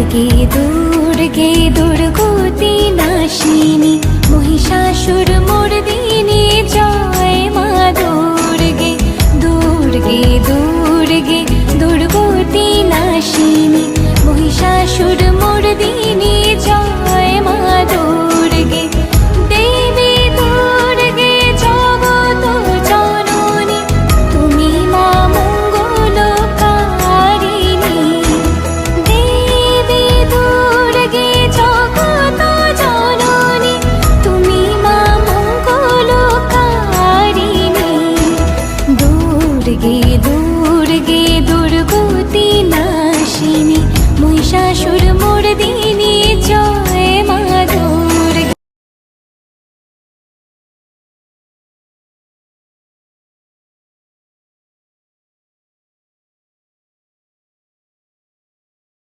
দুর্গে দুর্গতি নাশিনী মহিষাসুর মর্দিনী জয় মা দুর্গে দুর্গে দুর্গে দুর্গতি নাশিনী মহিষাসুর মর্দিনী জয় মা দুর্গে দেবী দুর্গে জগত জননী তুমি মা মঙ্গলকারিণী দেবী দুর্গে জগত জননী তুমি মা মঙ্গলকারিণী দুর্গে দুর্গে দুর্গতি নাশিনী মহিষাসুর মর্দিনী